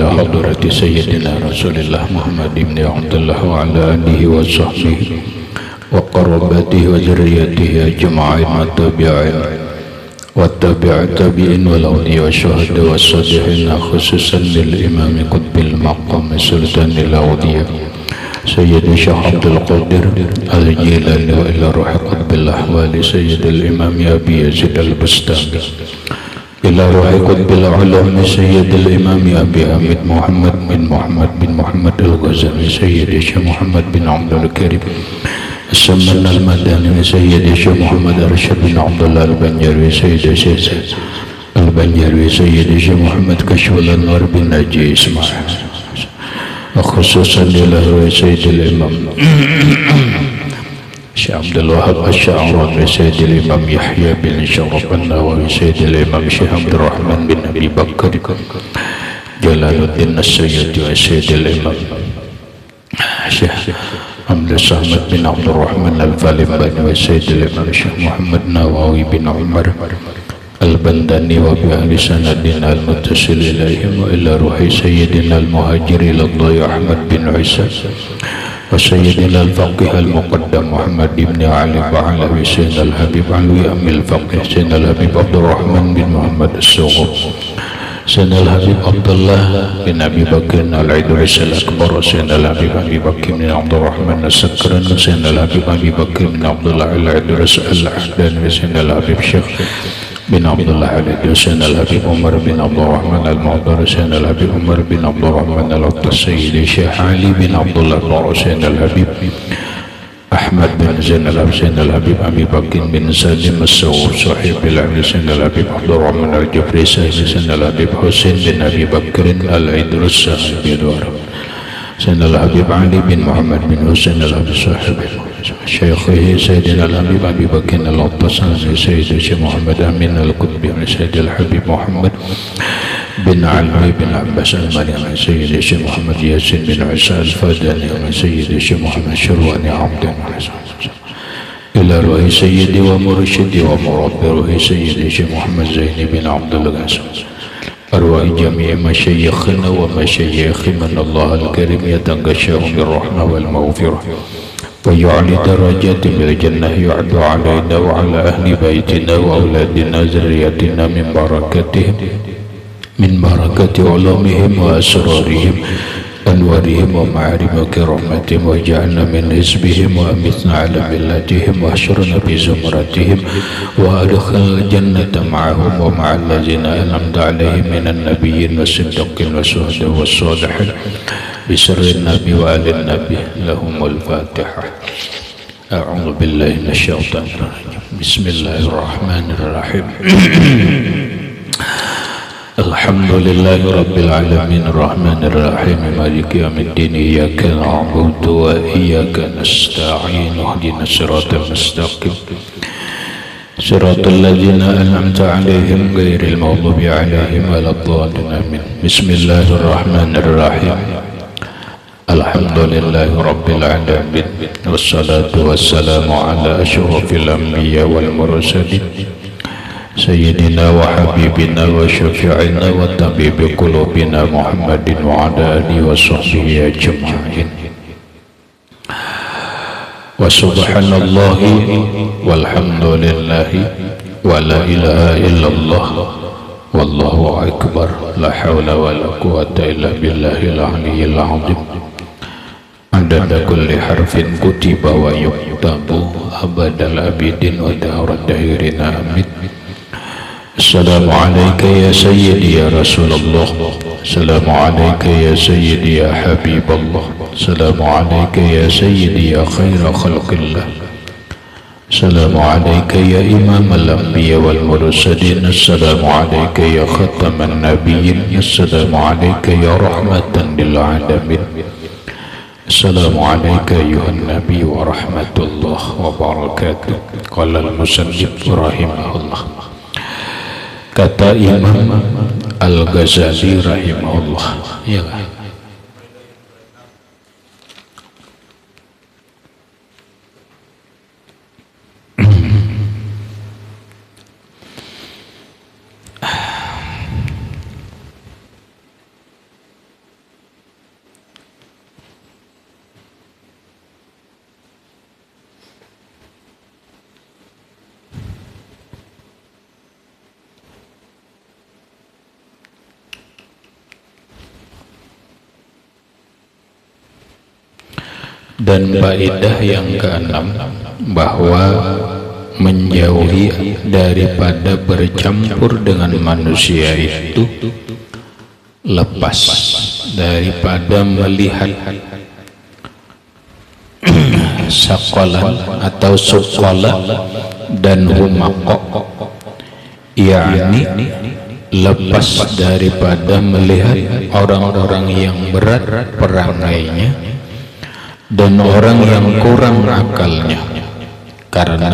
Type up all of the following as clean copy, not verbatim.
إلى حضرة سيدنا رسول الله محمد بن عبد الله وعلى آله وصحبه وقرباته وذريته أجمعين والتابع التابعين والأولياء والشهداء والصالحين خصوصا للإمام قطب المقام سلطان الأولياء سيد الشيخ عبد القادر الجيلاني وإلى روح قطب الأحوال سيد الإمام أبي يزيد البستامي إلى روح قطب العلوم سيد الإمام أبي حميد محمد بن محمد الغزالي سيد الشيخ محمد بن عبد الكريم السمن المدني سيد الشيخ محمد أرشد بن عبد الله البنجروي سيد الشيخ البنجروي سيد الشيخ محمد كشف الأنوار بن ناجي إسماعيل وخصوصا إلى سيد الإمام الشيخ عبد الوهاب الشعراني سيد الإمام يحيى بن شرف النووي سيد الإمام الشيخ عبد الرحمن بن أبي بكر جلال الدين السيد وسيد الإمام الشيخ عبد الصمد بن عبد الرحمن الفالباني وسيد الإمام الشيخ محمد نواوي بن عمر البنداني وبأهل سندنا المتصل إليهم وإلى روح سيدنا المهاجر إلى الله أحمد بن عيسى وسيدنا الفقيه المقدم محمد بن علي بعلوي سيدنا الحبيب علوي أمي الفقيه سيدنا الحبيب عبد الرحمن بن محمد السوغب سيدنا الحبيب عبد الله بن أبي بكر العيدريس الأكبر سيدنا الحبيب أبي بكر بن عبد الرحمن السكران سيدنا الحبيب أبي بكر بن عبد الله العيدريس الأحداني سيدنا الحبيب شيخ بن عبد الله العيدريس سيدنا الحبيب عمر بن عبد الرحمن المعذر سيدنا الحبيب عمر بن عبد الرحمن السيد الشيخ علي بن عبد الله سيدنا الحبيب أحمد بن زين سيدنا الحبيب أبي بكر بن سالم السوور صاحب العلي سيدنا الحبيب عبد الرحمن الجفري سيدنا الحبيب حسين بن أبي بكر العيدريس صاحب الدوار سيدنا الحبيب علي بن محمد بن حسين الحبيب صاحب شيخه سيدنا الحبيب أبي بكر العطاساني سيد الشيخ محمد أمين القطبي سيد الحبيب محمد بن علوي بن عباس المريم سيد الشيخ محمد ياسين بن عيسى الفاداني سيد الشيخ محمد شرواني عبد إلى روح سيدي ومرشدي ومربي روح سيد الشيخ محمد زيني بن عبد الغاسم أرواح جميع مشايخنا ومشايخ من الله الكريم يتغشاهم بالرحمة والمغفرة ويعلي درجات بالجنة يعد علينا وعلى أهل بيتنا وأولادنا ذريتنا من بركة علومهم وأسرارهم أنوارهم ومعارف كرامتهم واجعلنا من حزبهم وأمتنا على ملتهم واحشرنا في زمرتهم وأدخل الجنة معهم ومع الذين أنعمت عليهم من النبيين والصديقين والشهداء والصالحين بسر النبي وآل النبي لهم الفاتحة. أعوذ بالله من الشيطان الرجيم بسم الله الرحمن الرحيم الحمد لله رب العالمين الرحمن الرحيم مالك يوم الدين إياك نعبد وإياك نستعين اهدنا الصراط المستقيم صراط الذين أنعمت عليهم غير المغضوب عليهم ولا الضالين آمين. بسم الله الرحمن الرحيم الحمد لله رب العالمين والصلاة والسلام على أشرف الأنبياء والمرسلين سيدنا وحبيبنا وشفيعنا وطبيب قلوبنا محمد وعلى آله وصحبه أجمعين. وسبحان الله والحمد لله ولا إله إلا الله والله أكبر لا حول ولا قوة إلا بالله العلي العظيم عدد كل حرف كتب ويكتب أبد الأبدين ودهر الدهرين آمين. السلام عليك يا سيدي يا رسول الله السلام عليك يا سيدي يا حبيب الله السلام عليك يا سيدي يا خير خلق الله السلام عليك يا إمام الأنبياء والمرسلين السلام عليك يا ختم النبيين السلام عليك يا رحمة للعالمين السلام عليك أيها النبي ورحمة الله وبركاته. قال المصنف رحمه الله kata Imam Al-Ghazali rahimahullah ya Dan faedah yang keenam, bahwa menjauhi daripada bercampur dengan manusia itu lepas daripada melihat saqalan atau suqala dan humaqo, yakni lepas daripada melihat orang-orang yang berat perangainya dan orang yang kurang akalnya, karena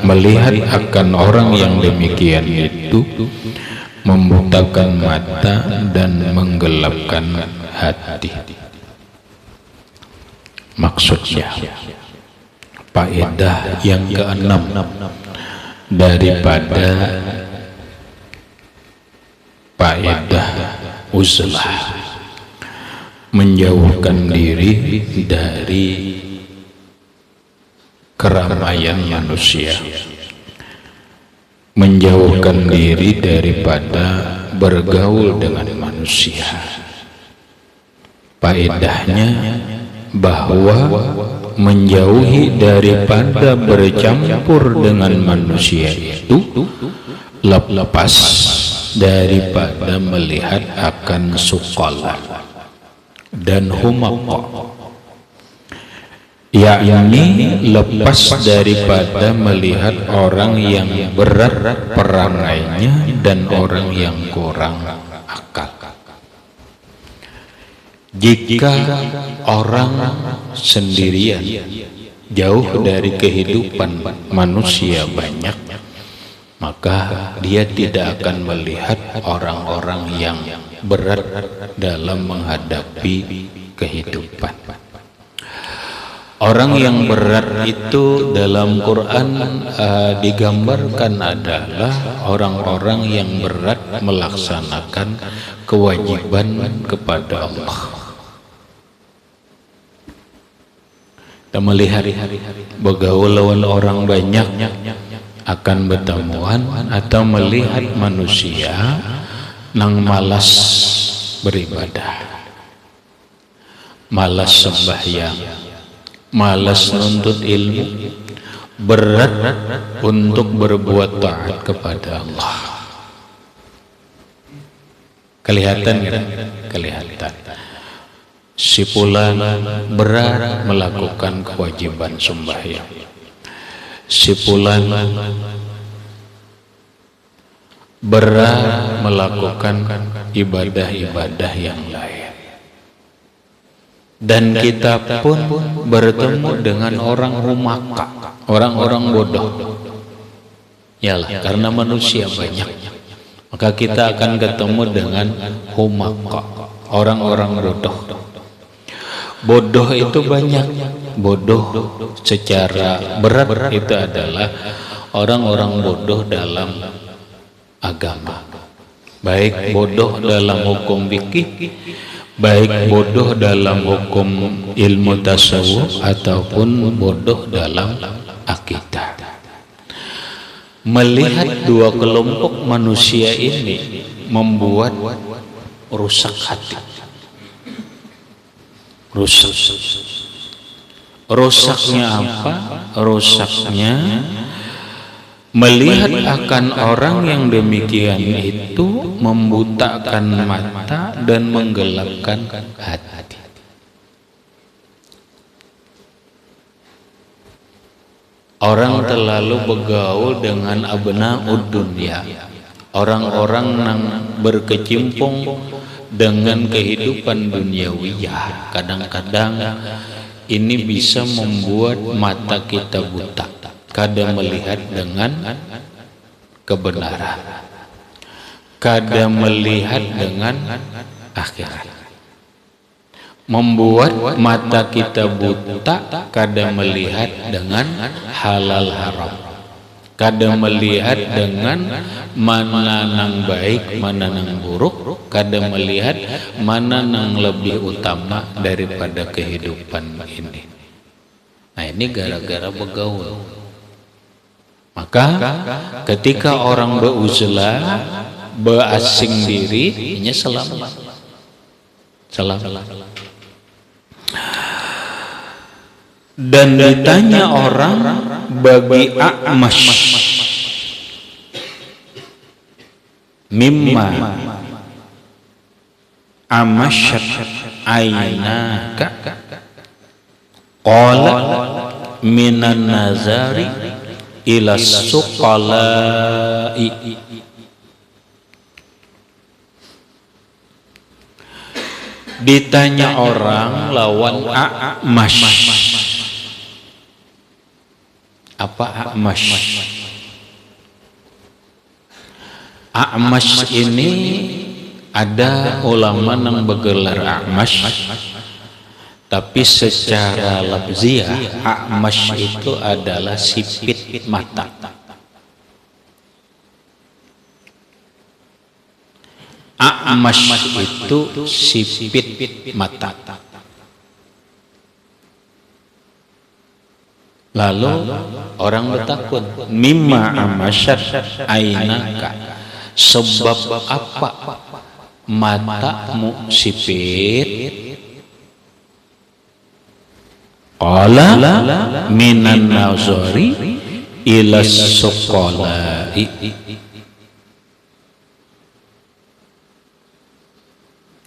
melihat akan orang yang demikian itu membutakan mata dan menggelapkan hati. Maksudnya, faedah yang keenam daripada faedah uzlah, menjauhkan diri dari keramaian manusia, menjauhkan diri daripada bergaul dengan manusia. Faedahnya bahwa menjauhi daripada bercampur dengan manusia itu lepas daripada melihat akan suqala dan humaqo, yakni lepas daripada melihat orang yang berat perangainya dan orang yang kurang akal. Jika orang sendirian jauh dari kehidupan manusia banyak, maka dia tidak akan melihat orang-orang yang berat dalam menghadapi kehidupan. Orang yang berat itu dalam Quran digambarkan adalah orang-orang yang berat melaksanakan kewajiban kepada Allah. Kita melihat bergaul lawan orang banyak akan bertemuan atau melihat manusia nang malas beribadah, malas sembahyang, malas nuntut ilmu, berat untuk berbuat taat kepada Allah. Kelihatan kan? Kelihatan. Si fulan berat melakukan kewajiban sembahyang, si fulan berat melakukan ibadah-ibadah yang lain. Dan kita pun bertemu dengan orang humaka, orang-orang bodoh. Yalah, karena manusia banyak, maka kita akan ketemu dengan humaka, orang-orang bodoh. Bodoh itu banyak. Bodoh secara berat itu adalah orang-orang bodoh dalam agama, baik bodoh dalam hukum fikih, baik bodoh dalam hukum ilmu tasawuf, ataupun bodoh dalam akidah. Melihat dua kelompok manusia ini membuat rusak hati. Rusaknya apa? Rusaknya melihat akan orang yang demikian itu membutakan mata dan menggelapkan hati. Orang terlalu bergaul dengan abnaud dunya, orang-orang yang berkecimpung dengan kehidupan duniawiyah. Kadang-kadang ini bisa membuat mata kita buta, kadang melihat dengan kebenaran, kadang melihat dengan akhirat. Membuat mata kita buta, kadang melihat dengan halal haram, kadang melihat dengan mana yang baik, mana yang buruk, kadang melihat mana yang lebih utama daripada kehidupan ini. Nah, ini gara-gara bergaul. Maka ketika orang beuzlah, berasing diri, ini selamat. Dan ditanya orang bagi A'mash, mimma amashat aynaka, qala minan nazari ila suqala'i. Ditanya orang lawan A'mash. Apa A'mash? A'mash ini ada ulama yang bergelar A'mash, tapi secara lafziah A'mash itu adalah sipit mata. A'mash itu sipit mata. Lalu orang bertakun, mimma amasyat ainaka, sebab apa matamu sipit? Qala minan nazari ila suqala'i.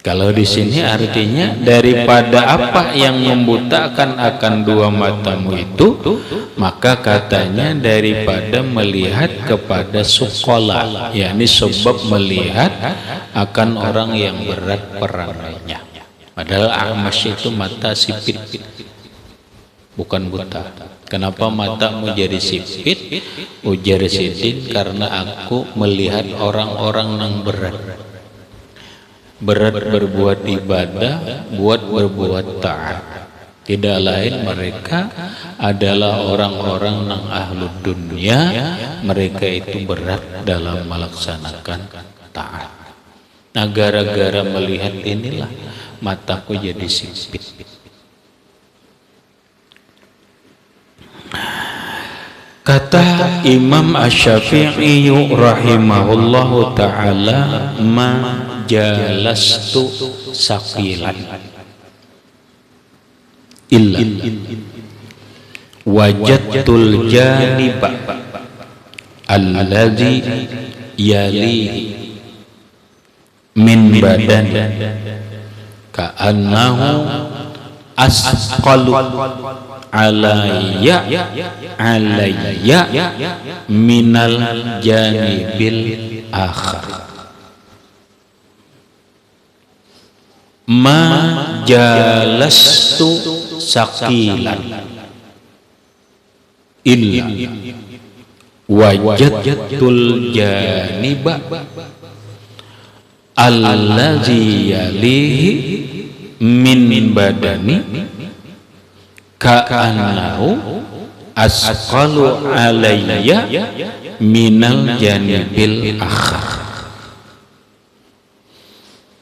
Kalau di sini artinya daripada apa yang membutakan akan dua matamu itu, maka katanya daripada melihat kepada suqala, yakni sebab melihat akan orang yang berat perangainya. Padahal A'mash itu mata sipit, bukan buta. Kenapa matamu jadi sipit? Ujar Sidin, karena aku melihat orang-orang yang berat berbuat ibadah, berbuat taat. Tidak lain mereka adalah orang-orang yang ahlud dunia, mereka itu berat dalam melaksanakan taat. Nah, gara-gara melihat inilah mataku jadi sipit. Kata Imam Asy-Syafi'i rahimahullahu ta'ala, ma jalastu saqilan illa wajadtul janiba alladhi yalihi min badan ka'annahu asqalu alayya minal janibil akhar. Ma jalastu saqilan illa wajadtul janiba allazi yalihi min badani ka'annahu asqalu alayya minal janibil akhar.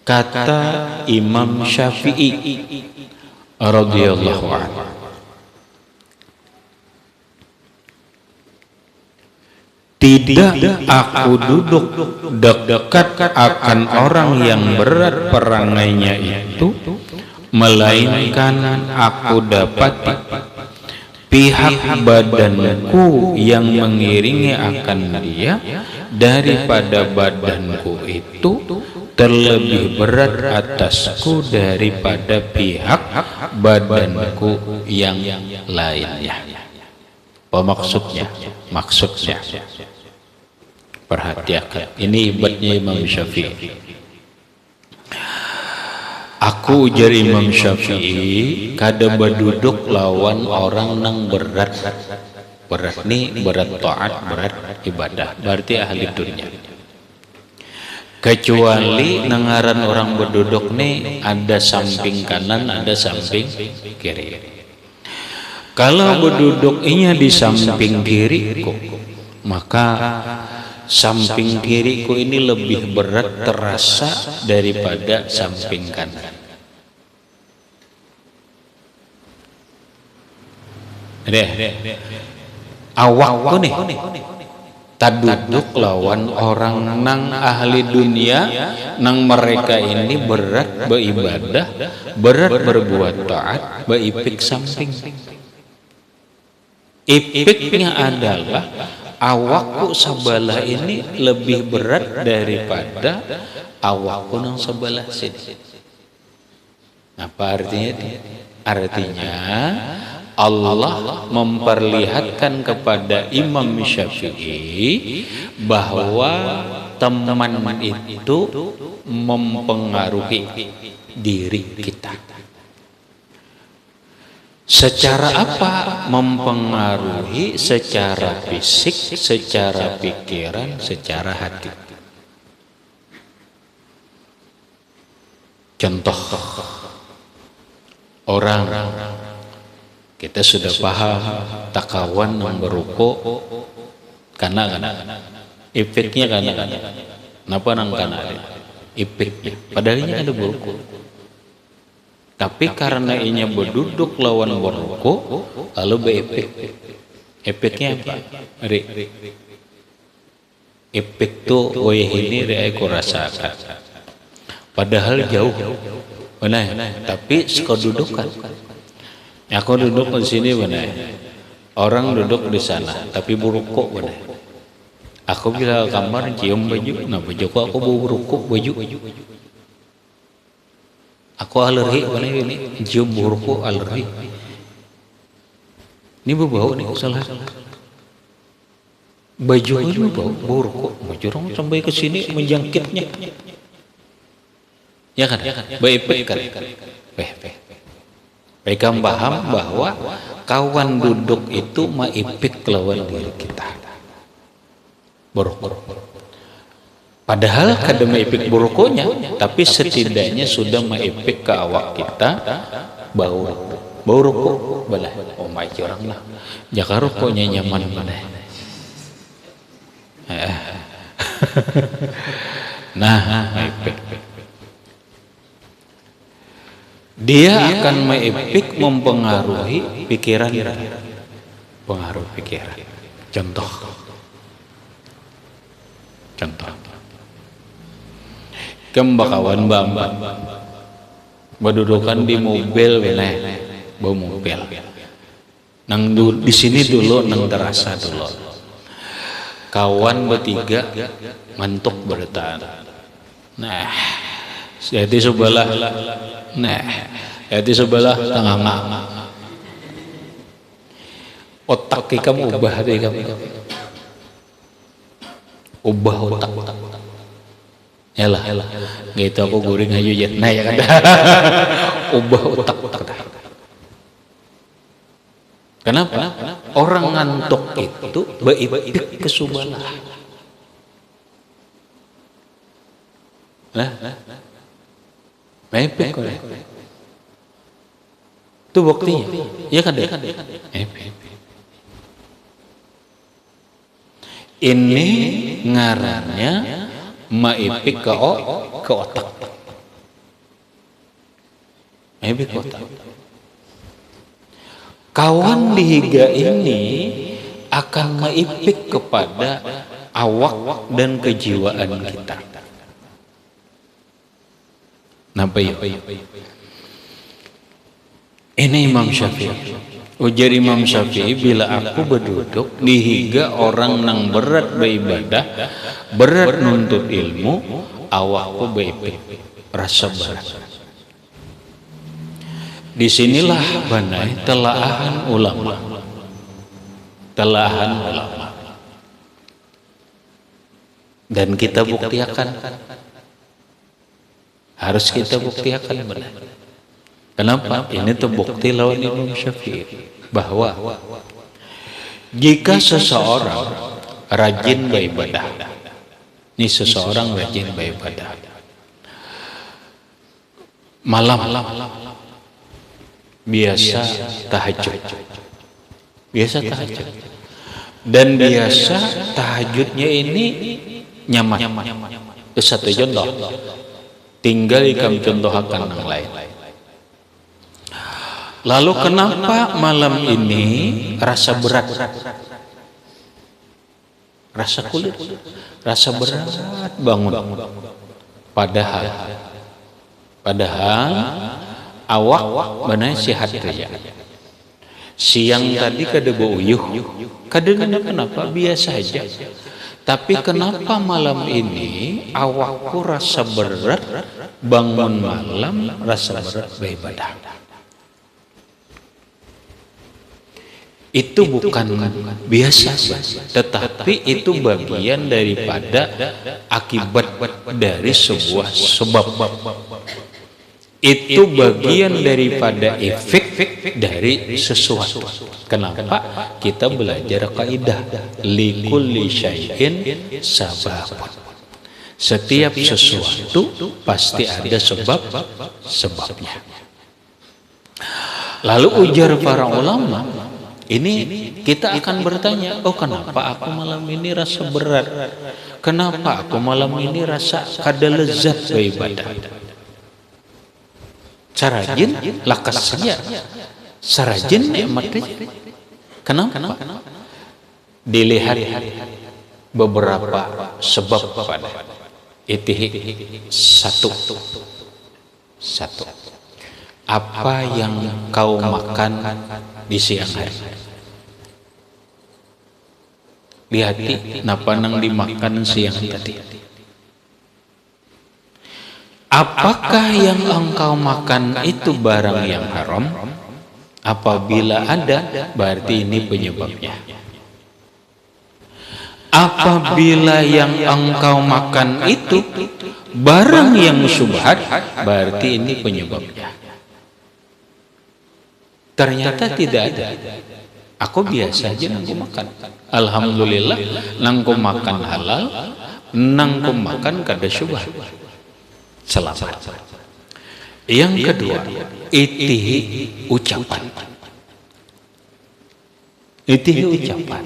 Kata Imam Syafi'i radhiyallahu anhu, tidak aku duduk dekat akan orang yang berat perangainya itu, melainkan aku dapati pihak badanku yang mengiringi akan dia daripada badanku itu terlebih berat atasku daripada pihak badanku yang lainnya. Apa maksudnya? Maksudnya, perhatikan, ini hebatnya Imam Syafi'i. Aku ujar Imam Syafi'i, kada berduduk lawan orang nang berat nih, berat taat, berat ibadah, berarti ahli dunia. Kecuali nengaran orang berduduk nih ada samping kanan, ada samping kiri. Kalau berduduknya di samping kiriku, maka samping kiriku ini lebih berat terasa daripada samping kanan. Awakku nih taduduk lawan orang nang ahli dunia, nang mereka ini berat beribadah, berat berbuat taat, beipik samping. Efeknya adalah awakku sebelah ini lebih berat daripada awakku yang sebelah sini. Apa artinya? Artinya Allah memperlihatkan kepada Imam Syafi'i bahwa teman itu mempengaruhi diri kita. Secara apa? Mempengaruhi secara fisik, secara pikiran, secara hati. Contoh, orang kita sudah paham takawan yang berukuk karena efeknya karena kenapa nang karena efeknya padahal ini ada berukuk, tapi karena ini berduduk lawan berukuk lalu berefek. Efeknya apa? Efek tuh ini aku rasakan padahal jauh benar, tapi kedudukan. Aku duduk di sini benar, orang duduk di sana, tapi berukuk benar. Aku bila kamar cium baju, nah baju aku berukuk baju. Aku alergi benar ini, cium berukuk alergi. Ini berbau nih salah. Baju ini berbau berukuk, baju orang sampai ke sini menjangkitnya. Ya kan? Baik kan? Mereka paham bahwa kawan duduk itu maipik lawan diri kita. Borok. Padahal kada maipik borokonya, tapi setidaknya sudah maipik ke awak kita bau rokok balah. Oh my orang lah. Jaka rokoknya nyaman mana? Nah, maipik. Dia akan maipik mempengaruhi pikiran, pengaruh pikiran. Contoh, kembakawan bambang berdudukan di mobil, bawa mobil. Nang di sini dulu, nang terasa dulu. Kawan bertiga ngantuk bertahan. Nah, jadi sebelah. Nah, jadi sebelah tengah. Otak kamu ubah deh kamu. Ubah otak. Yalah. Gitu aku guring aja ya. Nah ya kan. Ubah otak. Kenapa? Orang ngantuk itu baik ke subalah. Mepek kok. Itu buktinya. Iya kan? Ini ngarannya maipik ke otak. Maipik ke otak. Kawan dihiga ini akan maipik kepada awak dan kejiwaan kita. Napa ya? Ini Imam Syafi'i. Ujar Imam Syafi'i, bila aku berduduk dihiga orang nang berat beribadah, berat nuntut ilmu, awakku baipik rasa berat. Disinilah banai telaahan ulama. Dan kita buktikan. Harus kita buktikan benar. Kenapa? Ini terbukti lawan Imam Syafi'i bahwa jika seseorang rajin beribadah, ini seseorang rajin beribadah, malam biasa tahajud, dan biasa tahajudnya ini nyaman. Itu satu contoh. Tinggal ikam contohkan yang lain. Lalu kenapa malam ini rasa berat? Rasa kulit, rasa berat bangun. Padahal awak benar sehat saja. Siang tadi kada beuyuh, kada kenapa biasa aja. Tapi kenapa malam ini awakku rasa berat, bangun malam rasa berat beribadah. Itu bukan biasa, tetapi itu bagian daripada akibat dari sebuah sebab. Itu bagian daripada efek dari sesuatu. Kenapa? Kita belajar kaidah likulli syai'in sababun. Setiap sesuatu pasti ada sebabnya. Lalu ujar para ulama, ini kita akan bertanya, oh kenapa aku malam ini rasa berat? Kenapa aku malam ini rasa kada lezat beribadah? Sarajin lakas saja, sarajin nikmatnya. Kenapa? Dilihat beberapa sebab pada itihi satu. Apa yang kau makan di siang hari? Lihati napa nang dimakan siang tadi. Apakah yang engkau makan itu barang yang haram? Apabila ada, berarti ini penyebabnya. Apabila yang engkau makan itu barang yang syubhat, berarti ini penyebabnya. Ternyata tidak ada. Aku biasa aja nangku makan. Alhamdulillah, nangku makan halal, nangku makan kada syubhat. Selamat. Yang kedua, itihi ucapan. Itihi ucapan.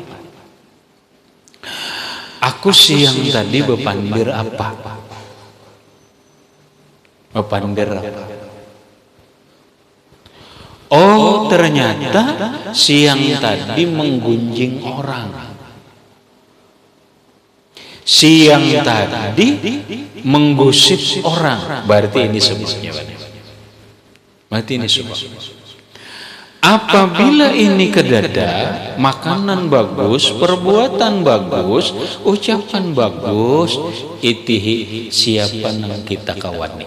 Aku siang tadi bepandir apa? Bepandir apa? Oh, ternyata siang tadi menggunjing orang. Siang tadi menggosip orang, berarti ini sebabnya. Berarti ini sebab. Apabila ini kedada, makanan bagus, perbuatan bagus, ucapan bagus, itihi siapa yang kita kawani.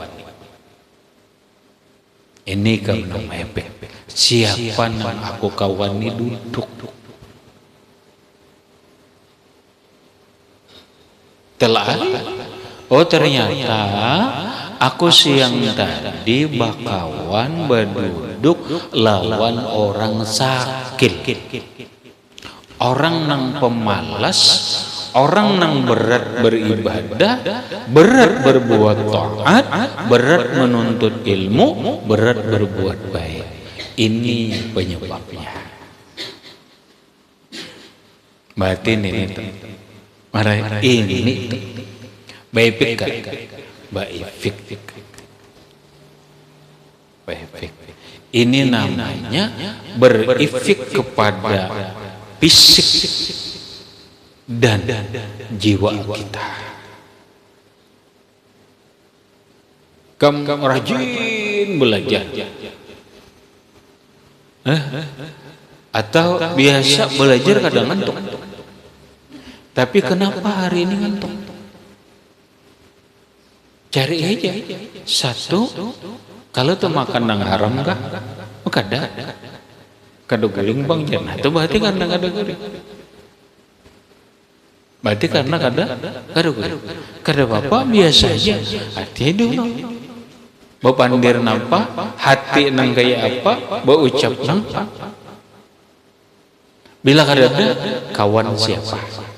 Ini kau nama efek. Siapa yang aku kawani duduk. Telah. Oh ternyata aku siang tadi bakawan berduduk lawan orang sakit, orang nang pemalas, orang nang berat beribadah, berat berbuat taat, berat menuntut ilmu, berat berbuat baik. Ini penyebabnya. Batin ini marah ini baik ini namanya berefek kepada fisik dan jiwa kita. Kamu rajin belajar atau biasa belajar kadang ngantuk. Tapi kenapa hari ini ngantuk? Cari aja. Satu, kalau tuh makan nang haram kah? Oh kada. Kada guling bang jangan. Itu berarti karena kada guling. Berarti karena kada guling. Kada apa biasa aja. Hati dulu. Bepandir nampa, hati nang kayak apa, berucap nampa. Bila kada ada kawan siapa?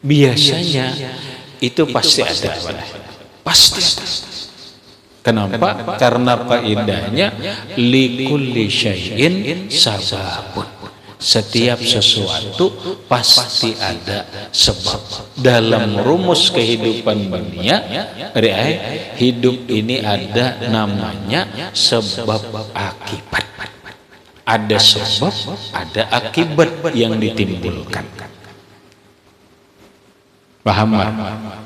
Biasanya itu pasti ada, pasti ada. Kenapa? Karena faedahnya likulli syai'in sababun. Setiap sesuatu pasti ada sebab. Dalam rumus kehidupan dunia, hidup ini ada namanya sebab akibat. Ada sebab, ada akibat yang ditimbulkan. Paham? Nah,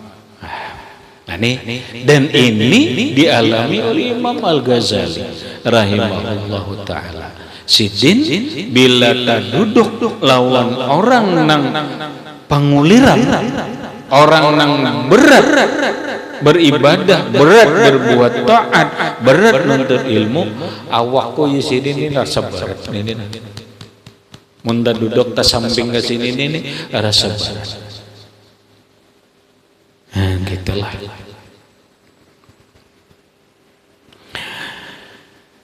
dan ini dialami oleh Imam Al-Ghazali rahimahullahu ta'ala. sidin bila tak duduk lawan orang nang panguliran, orang nang berat beribadah, berat berbuat taat, berat nuntut ilmu, awakku ye sidin ini rasa berat ini. Mun da duduk ta samping ke sini ini rasa berat. Nah, gitulah.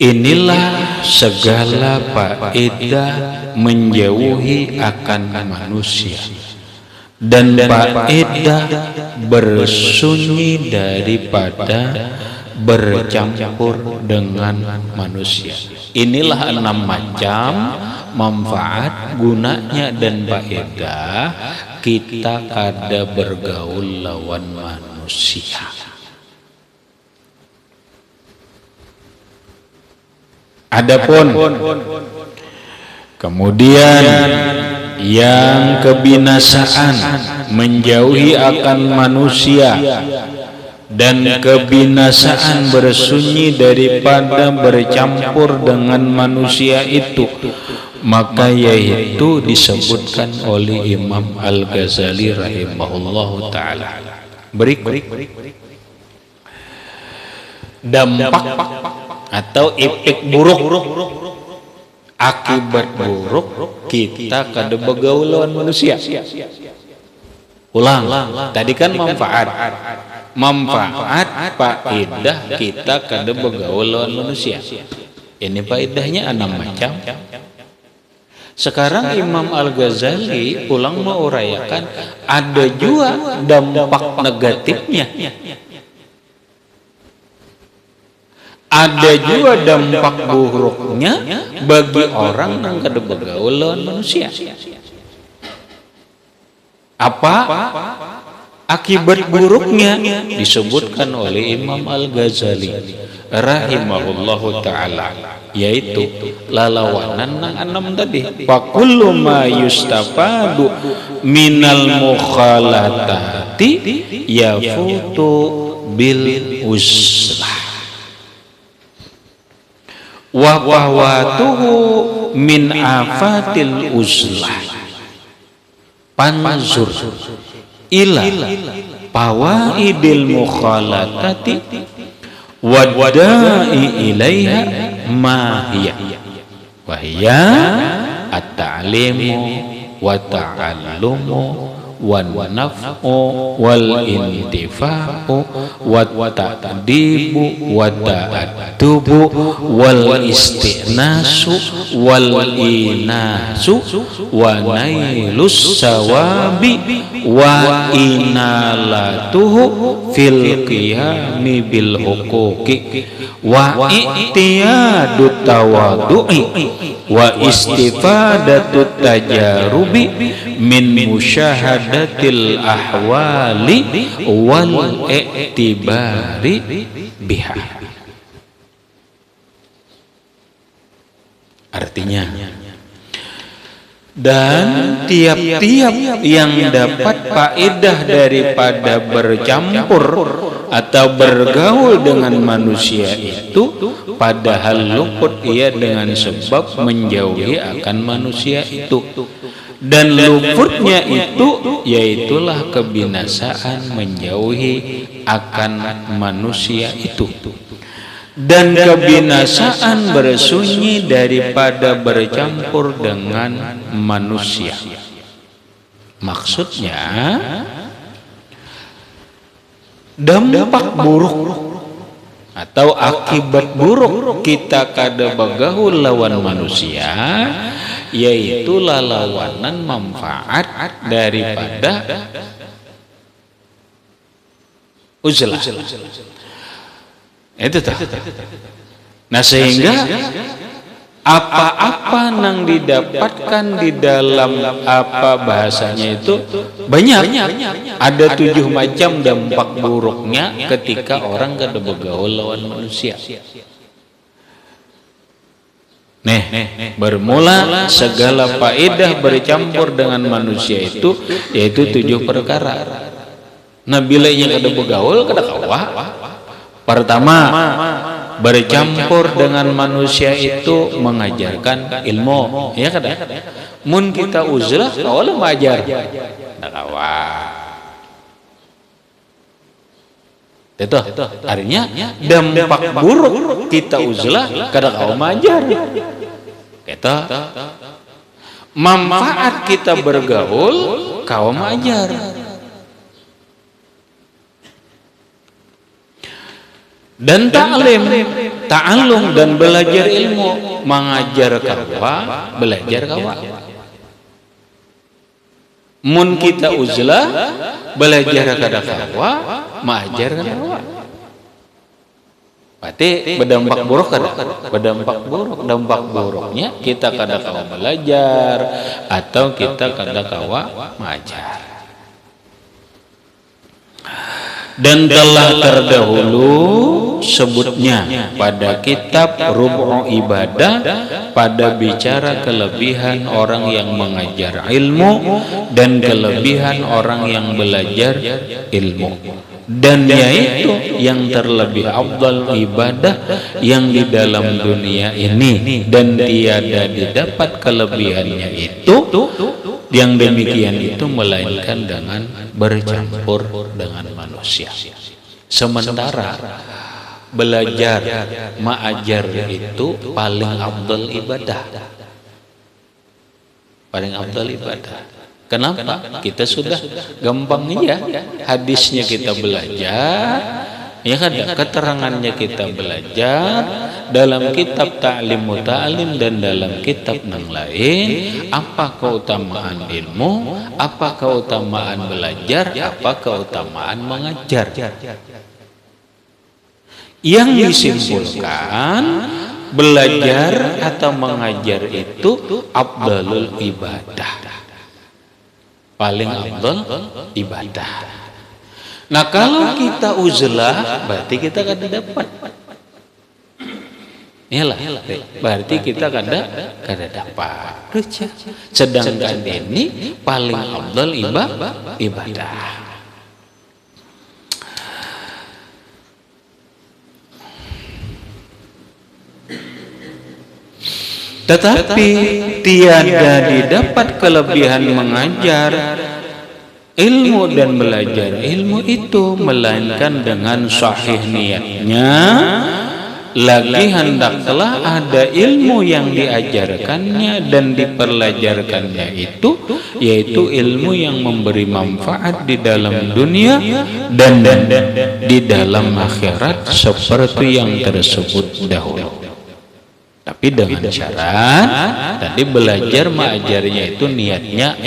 Inilah segala faedah menjauhi akan manusia dan faedah bersunyi daripada bercampur dengan manusia. Inilah 6 macam manfaat, gunanya dan faedah kita kada bergaul lawan manusia. Adapun kemudian yang kebinasaan menjauhi akan manusia dan kebinasaan bersunyi daripada bercampur dengan manusia itu, maka yaitu disebutkan oleh Imam Al-Ghazali rahimahullahu ta'ala. Berikut dampak atau efek buruk, akibat buruk kita kada bergaul lawan manusia. Ulang, tadi kan manfaat faedah kita kada bergaul lawan manusia. Ini faedahnya 6 macam. Sekarang Imam Al-Ghazali ulang menguraikan ada juga dampak negatifnya. Ada juga dampak buruknya bagi orang yang kada bergaul lawan manusia. Apa akibat buruknya? Disebutkan oleh Imam Al-Ghazali rahimahullahu ta'ala, yaitu lalawanan nang 6 tadi. Fakullu ma yustafadu minal mukhalatati yafutu bil uzlah wa fawatuhu min afatil uzlah. Panzur ila fawaidil mukhalatati wadda'i ilaiha ma hiya wa hiya at-ta'limu wa ta'allumu wan naf'u wal intifa'u wat ta'dibu wa ta'addubu wal istinasu wal inasu wa nailus sawabi wa inalatuhu fil qiyami bil huquqi wa i'tiyadu tawadu'i wa istifadatu tajarubi min musyahadatil ahwali wal i'tibari biha. Artinya, dan tiap-tiap yang dapat faedah daripada bercampur atau bergaul dengan manusia itu, padahal luput ia dengan sebab menjauhi akan manusia itu, dan luputnya itu yaitulah kebinasaan menjauhi akan manusia itu, dan kebinasaan bersunyi daripada bercampur dengan manusia. Maksudnya dampak buruk atau akibat buruk kita kada bergaul lawan manusia, yaitu lawanan manfaat daripada uzlah. Itu tak. Nah, sehingga apa-apa yang didapatkan di dalam apa bahasanya itu banyak. Ada 7 macam dampak buruknya ketika orang kada bergaul lawan manusia. Bermula segala faedah bercampur dengan manusia itu, yaitu 7 perkara. Nah, bila yang kada bergaul kada kawah. Pertama, bercampur dengan manusia itu mengajarkan ilmu, ya kan? Mun kita uzlah awal mengajar, kawa. Itu artinya dampak buruk kita uzlah kada kawa mengajar. Kita manfaat kita bergaul kawa mengajar. Dan ta'allum dan belajar ilmu, mengajar kawa, belajar kawa. Mun kita uzlah, belajar kada kawa, mengajar kada kawa. Berarti berdampak buruk kada? Berdampak buruk. Dampak buruknya kita kada kawa belajar atau kita kada kawa mengajar. Dan telah terdahulu sebutnya pada kitab Rubu' Ibadah pada bicara kelebihan orang yang mengajar ilmu dan kelebihan orang yang belajar ilmu, dan yaitu yang terlebih afdal ibadah yang di dalam dunia ini, dan tiada didapat kelebihannya itu yang demikian itu melainkan dengan bercampur dengan manusia. Sementara belajar mengajar itu paling afdal ibadah. Paling afdal ibadah. Kenapa? Kita sudah gampang ya hadisnya kita belajar, ya kan, keterangannya kita belajar dalam kitab Ta'lim Muta'alim dan dalam kitab yang lain, apa keutamaan ilmu, apa keutamaan belajar, apa keutamaan mengajar. Yang disimpulkan belajar atau mengajar itu afdalul ibadah, paling afdal ibadah. Nah, kalau kita uzlah berarti kita kada dapat. Iyalah, berarti kita kada dapat. Sedangkan ini paling afdal ibadah. Tetapi tiada didapat kelebihan mengajar ilmu dan belajar ilmu itu melainkan dengan sahih niatnya. Lagi hendaklah ada ilmu yang diajarkannya dan dipelajarkannya itu, yaitu ilmu yang memberi manfaat di dalam dunia dan di dalam akhirat seperti yang tersebut dahulu. Tapi dengan syarat tadi belajar mengajarnya itu niatnya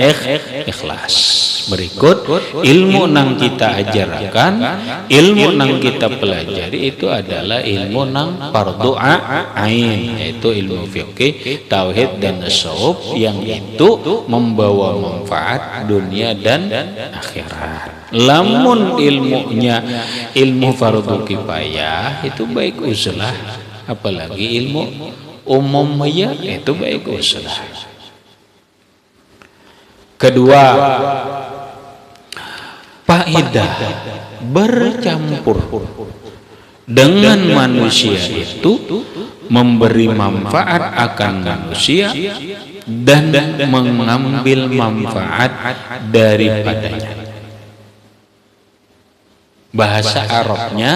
ikhlas. Berikut ilmu nang kita ajarkan, ilmu nang kita pelajari itu adalah ilmu nang fardu ain, yaitu ilmu fikih, tauhid dan tasawuf yang itu membawa manfaat dunia dan akhirat. Lamun ilmunya ilmu fardu kifayah itu baik uzlah, apalagi ilmu umum ya itu baik uzlah. Kedua, faedah bercampur dengan manusia itu memberi manfaat akan manusia dan mengambil manfaat daripadanya. Bahasa Arabnya,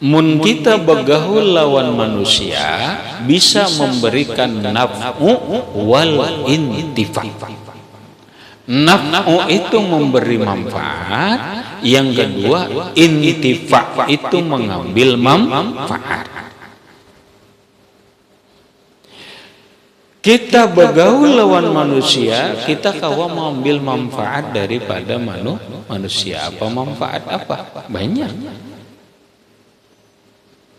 mun kita bergaul lawan manusia bisa memberikan naf'u wal intifa. Naf'u itu memberi manfaat, yang kedua intifa itu mengambil manfaat. Kita bergaul lawan manusia, kita kawa mengambil manfaat daripada manusia. Apa manfaat apa? Banyak.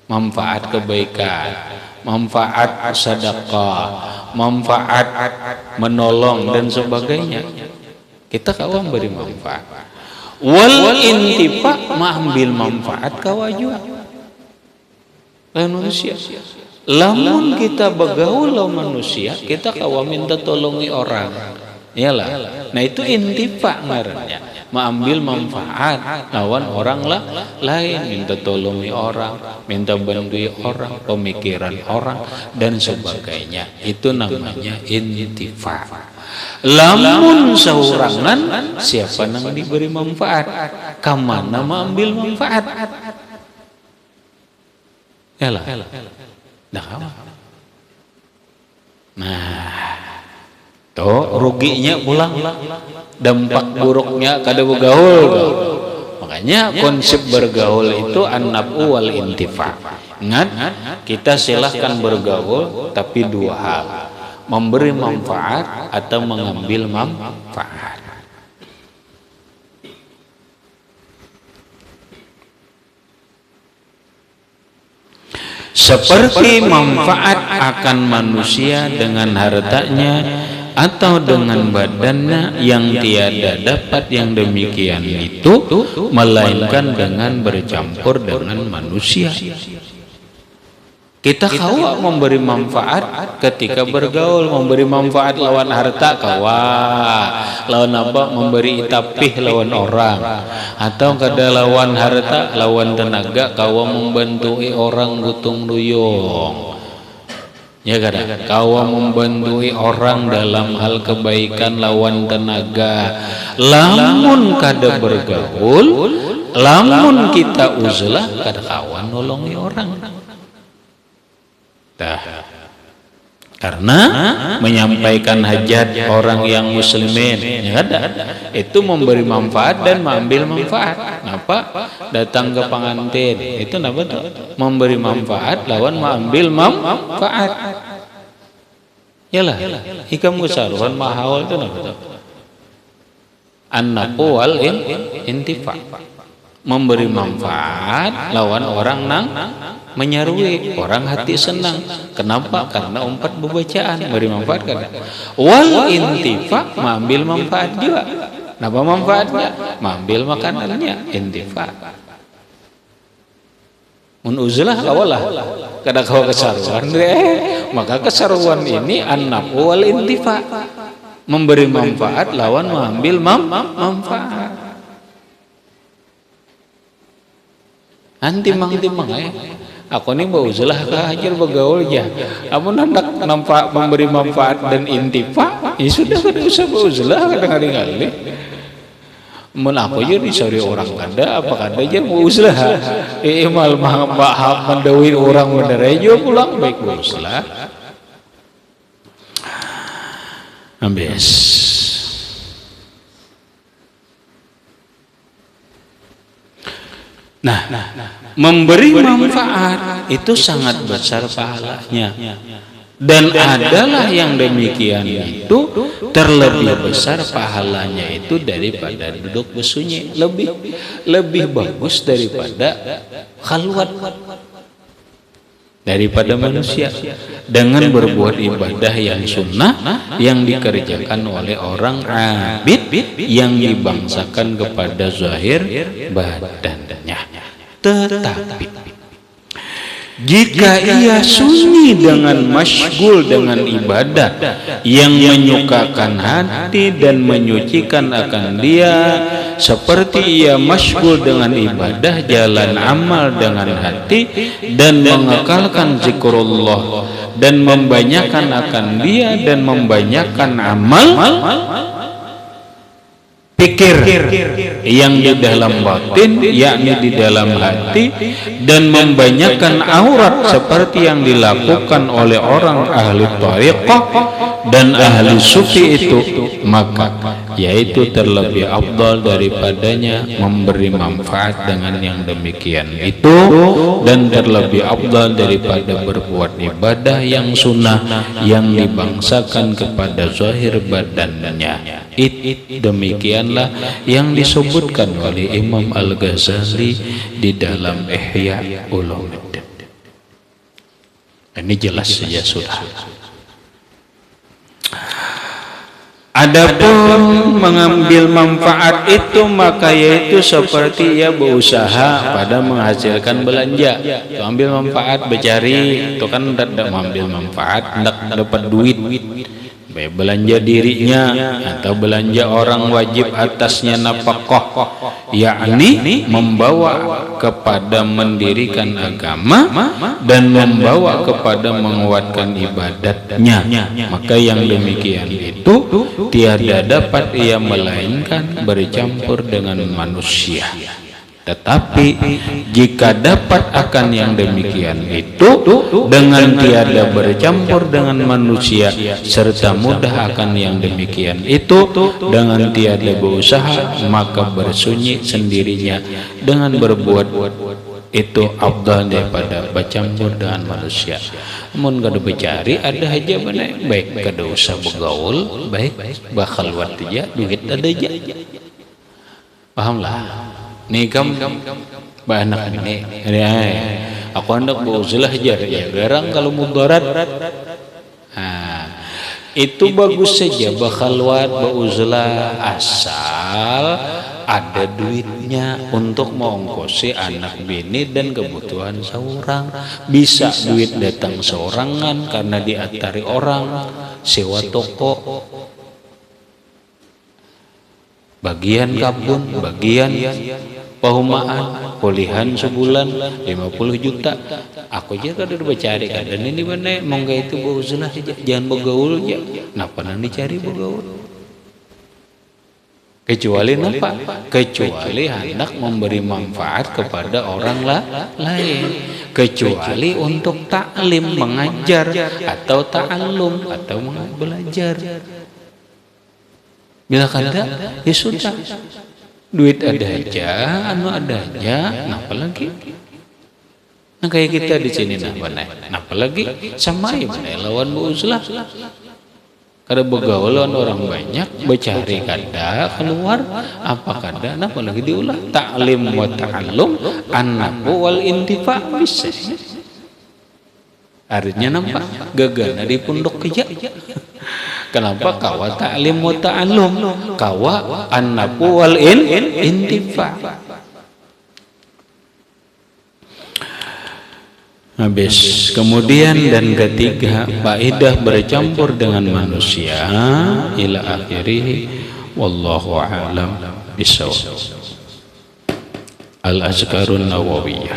Manfaat kebaikan, manfaat sedekah, manfaat menolong dan sebagainya. Kita kawa memberi manfaat. Wal intifa mengambil manfaat kawa juga lawan manusia. Lamun kita bergaul lawan manusia, kita kawa minta tolongi orang. Iyalah. Nah itu intifa ngarannya. mengambil manfaat lawan orang lain, minta tolongi orang, minta bantu orang, pemikiran orang dan sebagainya. Itu namanya intifa. Lamun saurangan siapa nang diberi manfaat, kamana mengambil manfaat? Yalah. Nah, toh ruginya pulang, dampak buruknya kada bergaul. Makanya konsep bergaul itu an-naf'u wal intifa. Ingat, kita silahkan bergaul tapi dua hal, memberi manfaat atau mengambil manfaat. Seperti manfaat akan manusia dengan hartanya atau dengan badannya yang tiada dapat yang demikian itu melainkan dengan bercampur dengan manusia. Kita kawa memberi manfaat ketika bergaul, memberi manfaat lawan harta kawa, lawan apa, memberi tapih lawan orang, atau kada lawan harta, lawan tenaga kawa membantu orang gotong royong. Ya kada, kawa membantu orang dalam hal kebaikan lawan tenaga. Lamun kada bergaul, lamun kita uzlah kada kawan nolongi orang. Karena menyampaikan hajat orang yang muslimin, ya ada, itu memberi manfaat dan mengambil manfaat. Napa? Datang ke pengantin, itu napa tuh? Memberi manfaat lawan mengambil manfaat. Yalah, hikam gusaruhan mahawal itu napa tuh? An-naf'u wal intifa. Memberi manfaat lawan orang nang menyarui, orang hati senang. Kenapa? Karena umpat bebacaan, beri manfaat kan. Wal intifa, mengambil manfaat juga. Kenapa manfaatnya? Mengambil makanannya, intifa. Mun uzlah kawalah, kada kawa kesaruan, maka kesaruan ini an-naf'u wal intifa. Memberi manfaat lawan mengambil manfaat. Timang aku ni mau uzlah hajar bergaul ya. Amun hendak nampak memberi manfaat dan intifa, ya sudah kada usah beruzlah kadang-kadang. Mun aku je disori orang kada, apa kada je mau uzlah. Imal mahab mendawi orang bener aja pulang baik beruzlah. Ambes. Nah, memberi manfaat itu sangat besar pahalanya. Dan adalah yang demikian itu terlebih besar pahalanya itu daripada duduk bersunyi, lebih bagus daripada khalwat, daripada manusia dengan berbuat ibadah yang sunnah yang dikerjakan oleh orang abid yang dibangsakan kepada zahir badannya. Tetapi jika ia sunyi dengan masyghul dengan ibadah yang menyukakan hati dan menyucikan akan dia, seperti ia masyghul dengan ibadah jalan amal dengan hati dan mengekalkan zikrullah dan membanyakan akan dia dan membanyakan amal pikir yang di dalam batin, yakni di dalam hati, dan membanyakan aurat seperti yang dilakukan oleh orang ahli thariqah dan ahli sufi itu, maka yaitu terlebih afdal daripadanya memberi manfaat dengan yang demikian itu, dan terlebih afdal daripada berbuat ibadah yang sunnah yang dibangsakan kepada zahir badannya. Demikianlah yang disebutkan oleh Imam Al-Ghazali di dalam Ihya Ulumuddin. Ini jelas saja sudah. Adapun mengambil manfaat itu maka yaitu seperti ia berusaha pada menghasilkan belanja. Itu ambil manfaat, bercari, itu kan tidak mengambil manfaat, tidak dapat duit. Belanja dirinya atau belanja orang wajib atasnya nafkah, yakni membawa kepada mendirikan agama dan membawa kepada menguatkan ibadatnya. Maka yang demikian itu tiada dapat ia melainkan bercampur dengan manusia. Tetapi jika dapat akan yang demikian itu dengan tiada bercampur dengan manusia serta mudah akan yang demikian itu dengan tiada berusaha, maka bersunyi sendirinya dengan berbuat itu afdal daripada bercampur dengan manusia. Mun kada bercari ada aja mana baik kada usah bergaul, baik bakhalwat aja duit ada aja. Pahamlah. Nih kamu anak ini, aku hendak berusaha aja ya. Garang kalau mudarat, itu bagus saja bakhalwat berusaha asal ada duitnya untuk mengongkosi anak bini dan kebutuhan seorang. Bisa duit datang seorangan karena diantari orang, sewa toko, bagian kabun, bagian pahumaan, kulihan sebulan 50 juta. Aku aja kada bercari kada ini mana mongga itu berusaha saja, jangan bergaul aja. Napa nang dicari bergaul? Kecuali napa? Kecuali hendak memberi manfaat kepada orang lain. Kecuali untuk taklim, mengajar atau ta'allum atau belajar. Bila kada, ya sudah. Duit ada aja, anu ada aja, napa lagi? Nah kayak kita di sini napa lagi? Sama ya lawan berusaha. Kada bergaul lawan orang banyak, bercari kada keluar, apa kada? Napa lagi diulah? Ta'lim wa ta'allum, an-nafu wal intifa bisa. Artinya napa? Gagana di pundok kerja. Kenapa kawa ta'lim wa ta'allum, kawa an-nafu wal intifa. Habis. Kemudian dan ketiga, faedah bercampur dengan manusia ila akhirih, wallahu a'lam bishawab. Al-Azkarun Nawawiyah.